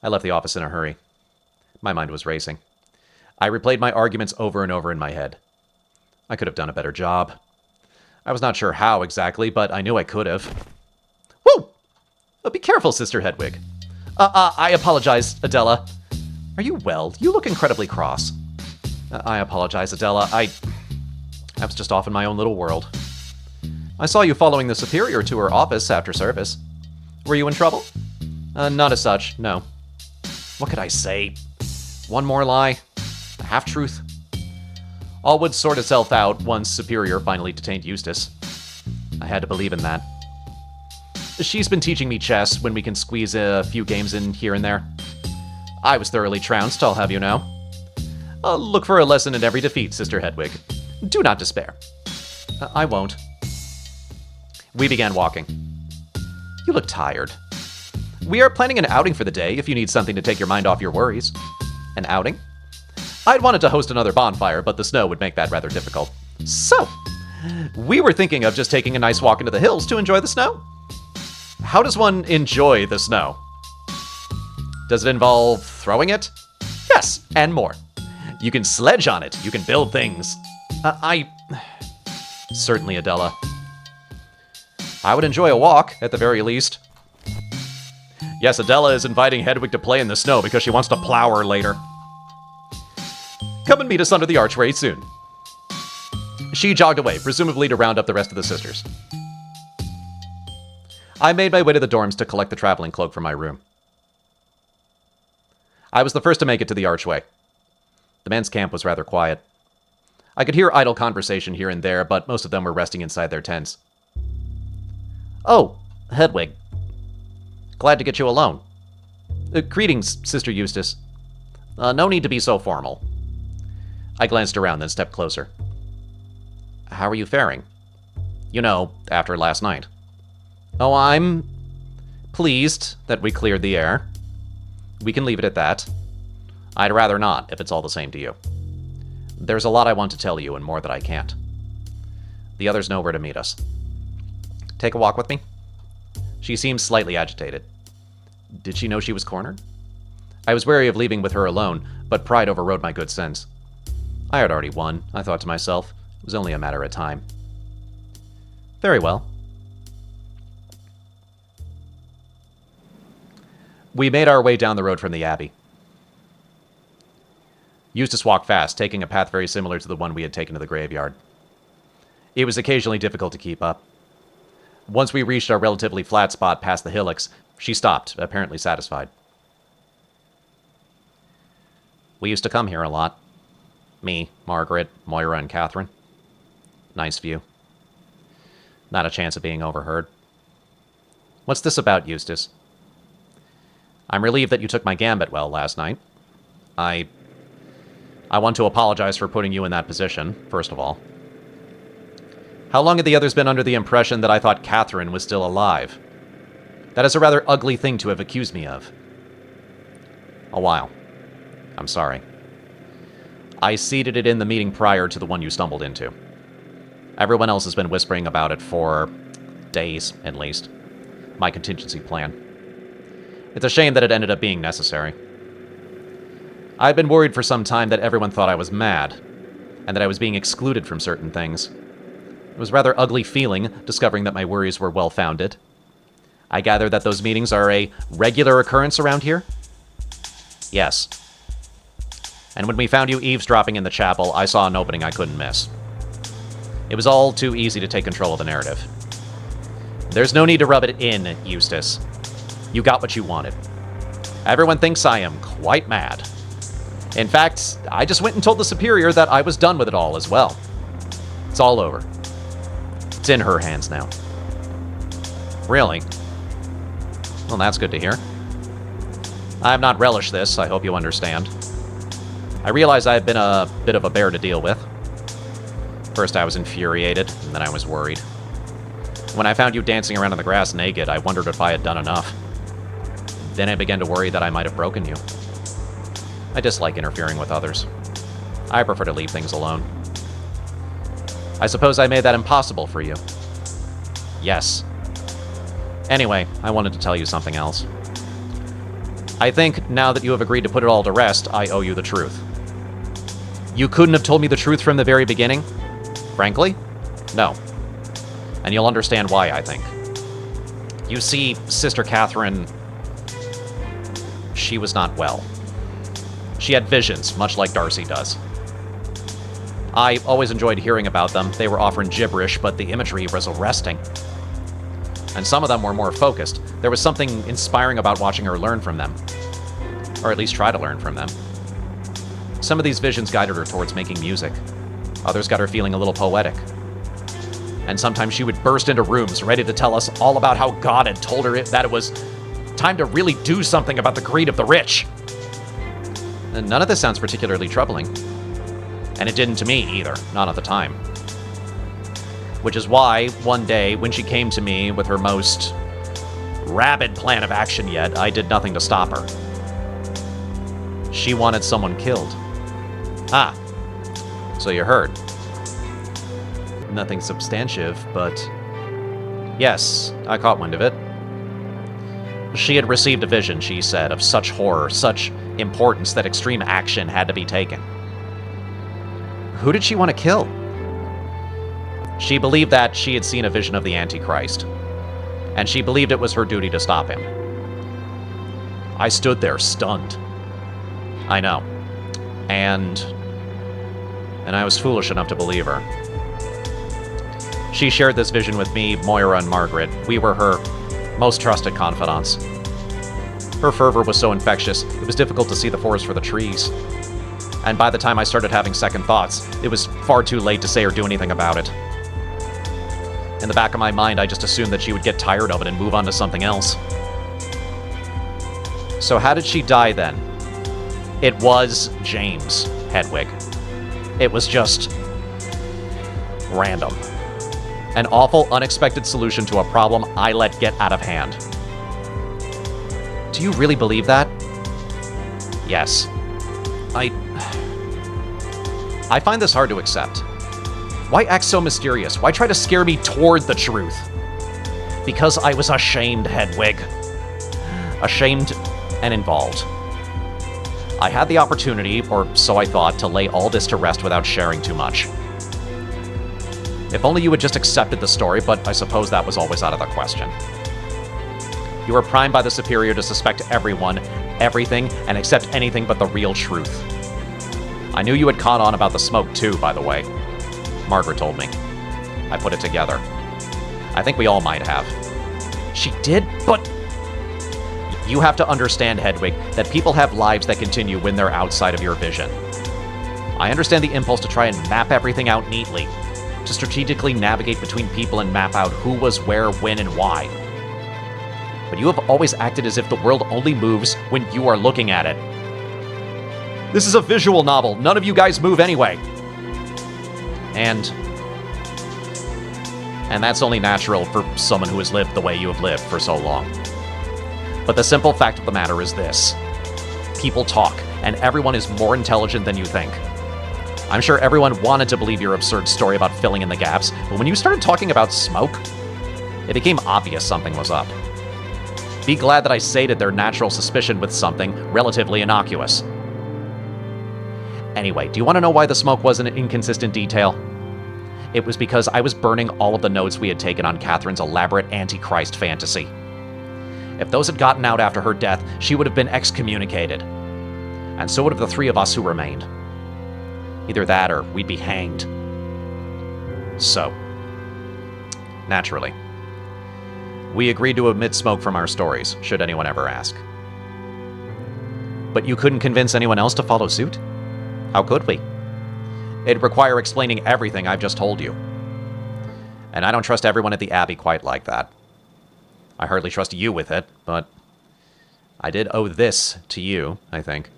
I left the office in a hurry. My mind was racing. I replayed my arguments over and over in my head. I could have done a better job. I was not sure how exactly, but I knew I could have. Whoa! Be careful, Sister Hedwig. I apologize, Adela. Are you well? You look incredibly cross. I apologize, Adela. I was just off in my own little world. I saw you following the Superior to her office after service. Were you in trouble? Not as such, no. What could I say? One more lie? A half-truth? All would sort itself out once Superior finally detained Eustace. I had to believe in that. She's been teaching me chess when we can squeeze a few games in here and there. I was thoroughly trounced, I'll have you know. Look for a lesson in every defeat, Sister Hedwig. Do not despair. I won't. We began walking. You look tired. We are planning an outing for the day if you need something to take your mind off your worries. An outing? I'd wanted to host another bonfire, but the snow would make that rather difficult. So, we were thinking of just taking a nice walk into the hills to enjoy the snow. How does one enjoy the snow? Does it involve throwing it? Yes, and more. You can sledge on it. You can build things. Certainly, Adela. I would enjoy a walk, at the very least. Yes, Adela is inviting Hedwig to play in the snow because she wants to plow her later. Come and meet us under the archway soon. She jogged away, presumably to round up the rest of the sisters. I made my way to the dorms to collect the traveling cloak from my room. I was the first to make it to the archway. The men's camp was rather quiet. I could hear idle conversation here and there, but most of them were resting inside their tents. "Oh, Hedwig. Glad to get you alone. Greetings, Sister Eustace. No need to be so formal." I glanced around, then stepped closer. "How are you faring? You know, after last night." "Oh, I'm pleased that we cleared the air. We can leave it at that. I'd rather not, if it's all the same to you. There's a lot I want to tell you, and more that I can't. The others know where to meet us. Take a walk with me?" She seemed slightly agitated. Did she know she was cornered? I was wary of leaving with her alone, but pride overrode my good sense. I had already won, I thought to myself. It was only a matter of time. Very well. We made our way down the road from the Abbey. Eustace walked fast, taking a path very similar to the one we had taken to the graveyard. It was occasionally difficult to keep up. Once we reached our relatively flat spot past the hillocks, she stopped, apparently satisfied. "We used to come here a lot. Me, Margaret, Moira, and Katherine. Nice view. Not a chance of being overheard. What's this about, Eustace? I'm relieved that you took my gambit well last night. I want to apologize for putting you in that position, first of all. How long had the others been under the impression that I thought Katherine was still alive? That is a rather ugly thing to have accused me of. A while. I'm sorry. I seeded it in the meeting prior to the one you stumbled into. Everyone else has been whispering about it for days, at least. My contingency plan. It's a shame that it ended up being necessary. I'd been worried for some time that everyone thought I was mad, and that I was being excluded from certain things. It was a rather ugly feeling, discovering that my worries were well-founded. I gather that those meetings are a regular occurrence around here? Yes. And when we found you eavesdropping in the chapel, I saw an opening I couldn't miss. It was all too easy to take control of the narrative. There's no need to rub it in, Eustace. You got what you wanted. Everyone thinks I am quite mad. In fact, I just went and told the Superior that I was done with it all as well. It's all over. It's in her hands now. Really? Well, that's good to hear. I have not relished this, I hope you understand. I realize I have been a bit of a bear to deal with. First I was infuriated, and then I was worried. When I found you dancing around in the grass naked, I wondered if I had done enough. Then I began to worry that I might have broken you. I dislike interfering with others. I prefer to leave things alone. I suppose I made that impossible for you. Yes. Anyway, I wanted to tell you something else. I think, now that you have agreed to put it all to rest, I owe you the truth. You couldn't have told me the truth from the very beginning? Frankly? No. And you'll understand why, I think. You see, Sister Katherine, she was not well. She had visions, much like Darcy does. I always enjoyed hearing about them. They were often gibberish, but the imagery was arresting. And some of them were more focused. There was something inspiring about watching her learn from them. Or at least try to learn from them. Some of these visions guided her towards making music. Others got her feeling a little poetic. And sometimes she would burst into rooms, ready to tell us all about how God had told her that it was time to really do something about the greed of the rich. And none of this sounds particularly troubling. And it didn't to me either, not at the time. Which is why, one day, when she came to me with her most rabid plan of action yet, I did nothing to stop her. She wanted someone killed. Ah, so you heard. Nothing substantive, but yes, I caught wind of it. She had received a vision, she said, of such horror, such importance that extreme action had to be taken. Who did she want to kill? She believed that she had seen a vision of the Antichrist, and she believed it was her duty to stop him. I stood there, stunned. I know. And I was foolish enough to believe her. She shared this vision with me, Moira, and Margaret. We were her most trusted confidants. Her fervor was so infectious, it was difficult to see the forest for the trees. And by the time I started having second thoughts, it was far too late to say or do anything about it. In the back of my mind, I just assumed that she would get tired of it and move on to something else. So how did she die then? It was James, Hedwig. It was just random. An awful, unexpected solution to a problem I let get out of hand. Do you really believe that? Yes. I find this hard to accept. Why act so mysterious? Why try to scare me toward the truth? Because I was ashamed, Hedwig. Ashamed and involved. I had the opportunity, or so I thought, to lay all this to rest without sharing too much. If only you had just accepted the story, but I suppose that was always out of the question. You were primed by the Superior to suspect everyone, everything, and accept anything but the real truth. I knew you had caught on about the smoke too, by the way. Margaret told me. I put it together. I think we all might have. She did? But... You have to understand, Hedwig, that people have lives that continue when they're outside of your vision. I understand the impulse to try and map everything out neatly, to strategically navigate between people and map out who was where, when, and why. But you have always acted as if the world only moves when you are looking at it. This is a visual novel. None of you guys move anyway. And that's only natural for someone who has lived the way you have lived for so long. But the simple fact of the matter is this. People talk, and everyone is more intelligent than you think. I'm sure everyone wanted to believe your absurd story about filling in the gaps, but when you started talking about smoke, it became obvious something was up. Be glad that I sated their natural suspicion with something relatively innocuous. Anyway, do you want to know why the smoke was an inconsistent detail? It was because I was burning all of the notes we had taken on Katherine's elaborate Antichrist fantasy. If those had gotten out after her death, she would have been excommunicated. And so would have the three of us who remained. Either that or we'd be hanged. So, naturally, we agreed to omit smoke from our stories, should anyone ever ask. But you couldn't convince anyone else to follow suit? How could we? It'd require explaining everything I've just told you. And I don't trust everyone at the Abbey quite like that. I hardly trust you with it, but I did owe this to you, I think.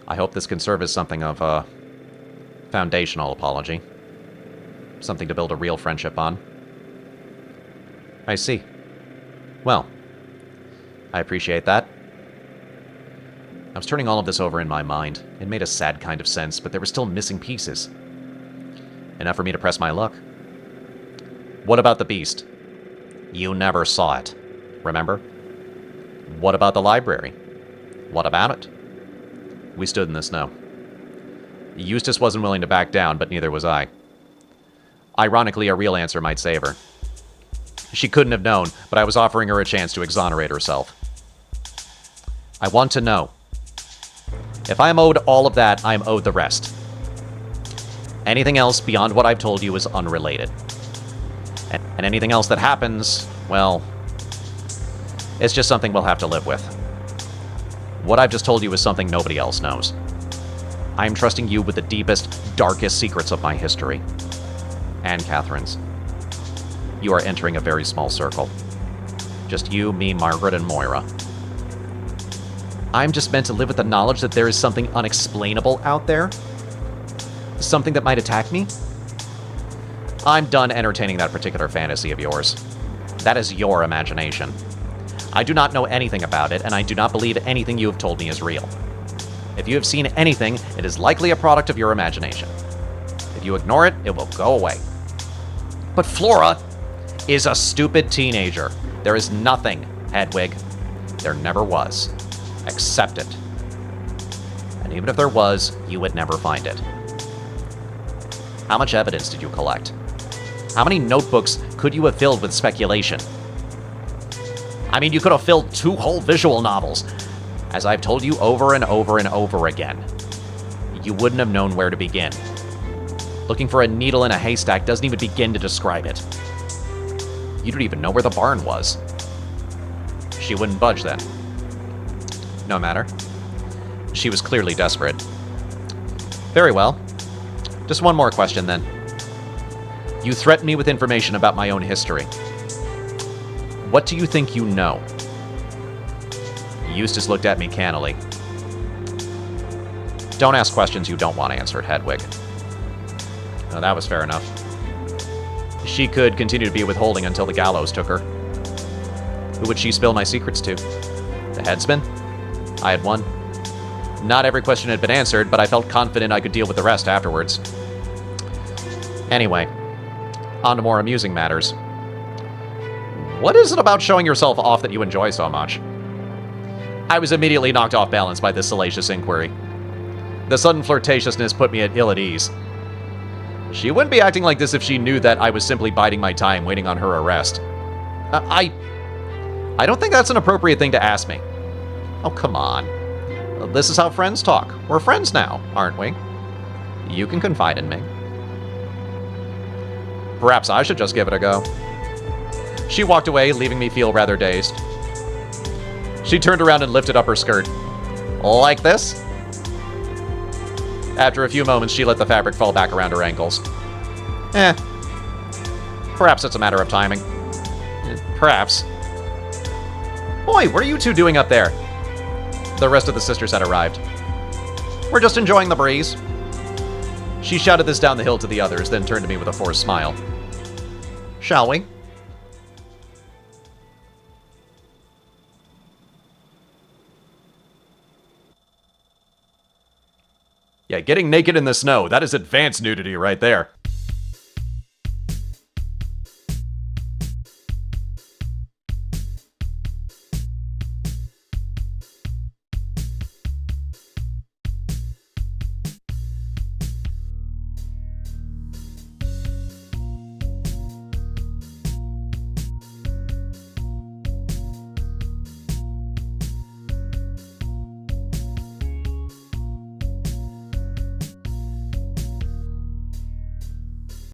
I hope this can serve as something of a foundational apology. Something to build a real friendship on. I see. Well, I appreciate that. I was turning all of this over in my mind. It made a sad kind of sense, but there were still missing pieces. Enough for me to press my luck. What about the beast? You never saw it, remember? What about the library? What about it? We stood in the snow. Eustace wasn't willing to back down, but neither was I. Ironically, a real answer might save her. She couldn't have known, but I was offering her a chance to exonerate herself. I want to know. If I am owed all of that, I am owed the rest. Anything else beyond what I've told you is unrelated. And anything else that happens, well, it's just something we'll have to live with. What I've just told you is something nobody else knows. I am trusting you with the deepest, darkest secrets of my history. And Katherine's. You are entering a very small circle. Just you, me, Margaret, and Moira. I'm just meant to live with the knowledge that there is something unexplainable out there? Something that might attack me? I'm done entertaining that particular fantasy of yours. That is your imagination. I do not know anything about it, and I do not believe anything you have told me is real. If you have seen anything, it is likely a product of your imagination. If you ignore it, it will go away. But Flora is a stupid teenager. There is nothing, Hedwig. There never was. Accept it. And even if there was, you would never find it. How much evidence did you collect? How many notebooks could you have filled with speculation? I mean, you could have filled 2 whole visual novels. As I've told you over and over and over again, you wouldn't have known where to begin. Looking for a needle in a haystack doesn't even begin to describe it. You don't even know where the barn was. She wouldn't budge then. no matter. She was clearly desperate. Very well. Just one more question, then. You threaten me with information about my own history. What do you think you know? Eustace looked at me cannily. Don't ask questions you don't want answered, Hedwig. Oh, that was fair enough. She could continue to be withholding until the gallows took her. Who would she spill my secrets to? The headsman? I had one. Not every question had been answered, but I felt confident I could deal with the rest afterwards. Anyway, on to more amusing matters. What is it about showing yourself off that you enjoy so much? I was immediately knocked off balance by this salacious inquiry. The sudden flirtatiousness put me at ill at ease. She wouldn't be acting like this if she knew that I was simply biding my time waiting on her arrest. I don't think that's an appropriate thing to ask me. Oh, come on. This is how friends talk. We're friends now, aren't we? You can confide in me. Perhaps I should just give it a go. She walked away, leaving me feel rather dazed. She turned around and lifted up her skirt. Like this? After a few moments, she let the fabric fall back around her ankles. Perhaps it's a matter of timing. Perhaps. Boy, what are you two doing up there? The rest of the sisters had arrived. We're just enjoying the breeze. She shouted this down the hill to the others, then turned to me with a forced smile. Shall we? Yeah, getting naked in the snow, that is advanced nudity right there.